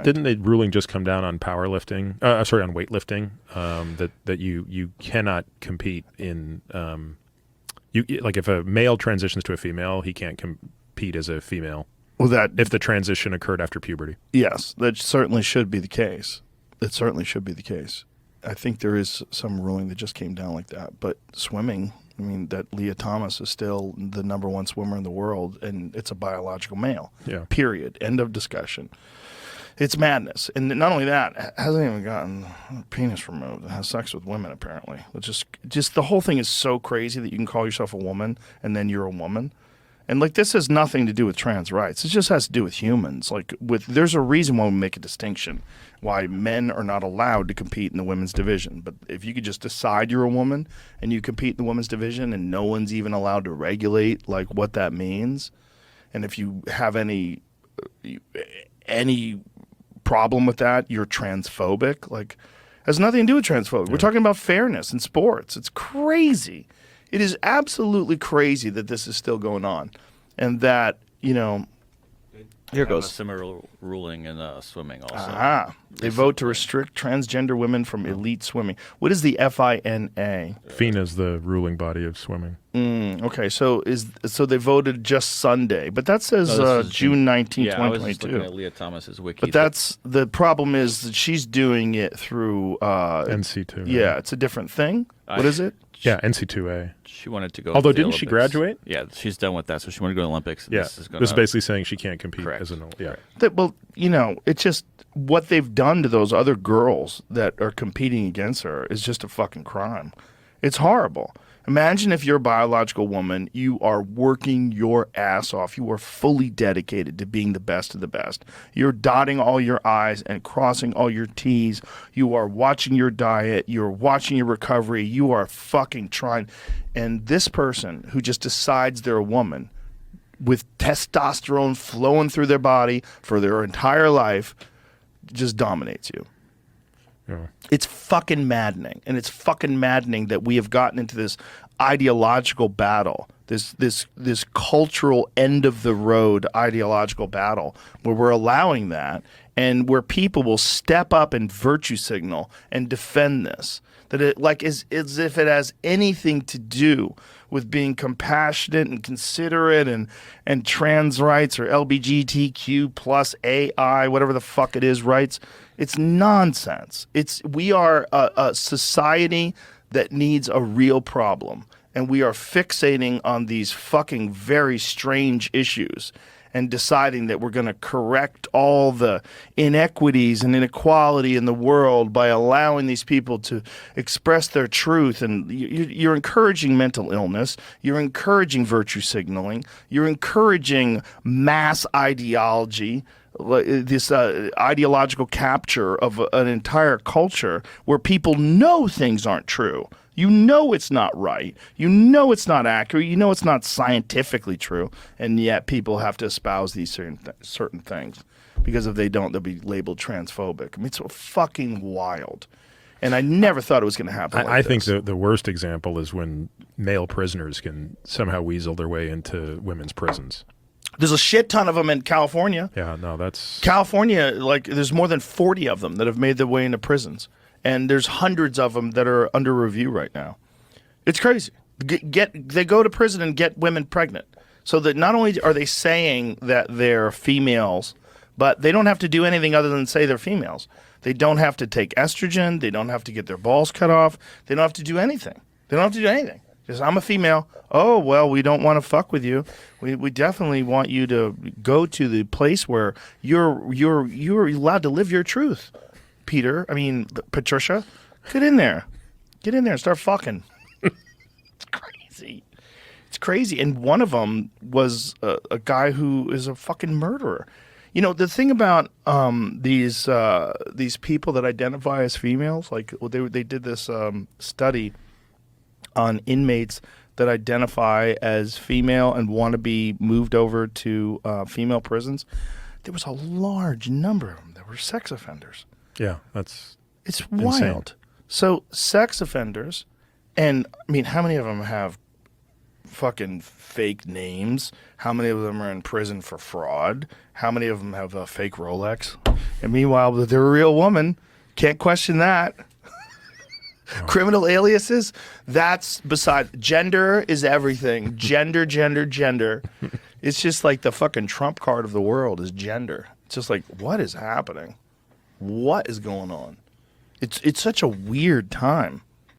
Didn't the ruling just come down on powerlifting? Sorry, on weightlifting. That you cannot compete in. Like if a male transitions to a female, he can't compete as a female. Well, that if the transition occurred after puberty. Yes, that certainly should be the case. It certainly should be the case. I think there is some ruling that just came down like that. But swimming, I mean, that Leah Thomas is still the #1 swimmer in the world, and it's a biological male. Yeah. Period. End of discussion. It's madness. And not only that, hasn't even gotten a penis removed and has sex with women, apparently. It's just the whole thing is so crazy that you can call yourself a woman and then you're a woman. And like this has nothing to do with trans rights. It just has to do with humans. There's a reason why we make a distinction, why men are not allowed to compete in the women's division. But if you could just decide you're a woman and you compete in the women's division and no one's even allowed to regulate like what that means, and if you have any problem with that, you're transphobic. Like, it has nothing to do with transphobic. Yeah. We're talking about fairness in sports. It's crazy. It is absolutely crazy that this is still going on, and that here goes a similar ruling in swimming also. They vote to restrict transgender women from elite swimming. What is the FINA? FINA is the ruling body of swimming. Okay, so they voted just Sunday, but that says June 19, 2022. I was just looking at Leah Thomas's wiki. But that's the problem is that she's doing it through NC2. Yeah, it's a different thing. What is it? Yeah, NC2A. She wanted to go. Although, to the didn't she Olympics. graduate? Yeah, she's done with that, so she wanted to go to the Olympics. And Yeah, this is basically saying she can't compete as an Correct. Well, it's just what they've done to those other girls that are competing against her is just a fucking crime. It's horrible. Imagine if you're a biological woman, you are working your ass off. You are fully dedicated to being the best of the best. You're dotting all your I's and crossing all your T's. You are watching your diet. You're watching your recovery. You are fucking trying. And this person who just decides they're a woman with testosterone flowing through their body for their entire life just dominates you. Yeah. It's fucking maddening, and it's fucking maddening that we have gotten into this ideological battle, this cultural end of the road ideological battle where we're allowing that, and where people will step up and virtue signal and defend this. That it is as if it has anything to do with being compassionate and considerate and trans rights or LGBTQ plus AI, whatever the fuck it is, rights. It's nonsense. We are a society that needs a real problem, and we are fixating on these fucking very strange issues and deciding that we're going to correct all the inequities and inequality in the world by allowing these people to express their truth. And you're encouraging mental illness. You're encouraging virtue signaling. You're encouraging mass ideology, this ideological capture of an entire culture where people know things aren't true. You know it's not right. You know it's not accurate. You know it's not scientifically true. And yet people have to espouse these certain things because if they don't, they'll be labeled transphobic. I mean, it's fucking wild. And I never thought it was going to happen I think the worst example is when male prisoners can somehow weasel their way into women's prisons. There's a shit ton of them in California. Yeah, no, that's... California, there's more than 40 of them that have made their way into prisons. And there's hundreds of them that are under review right now. It's crazy. They go to prison and get women pregnant. So that not only are they saying that they're females, but they don't have to do anything other than say they're females. They don't have to take estrogen. They don't have to get their balls cut off. They don't have to do anything. Just, I'm a female. Oh, well, we don't want to fuck with you. We definitely want you to go to the place where you're allowed to live your truth. Patricia, get in there and start fucking. It's crazy. And one of them was a guy who is a fucking murderer. The thing about these people that identify as females, they did this study on inmates that identify as female and want to be moved over to female prisons. There was a large number of them that were sex offenders. Yeah, it's insane. wild. So sex offenders, and how many of them have fucking fake names? How many of them are in prison for fraud? How many of them have a fake Rolex? And meanwhile, they're a real woman. Can't question that. Criminal aliases, that's beside. Gender is everything. Gender, gender, gender. It's just like the fucking trump card of the world is gender. It's just like, what is happening? What is going on? It's such a weird time.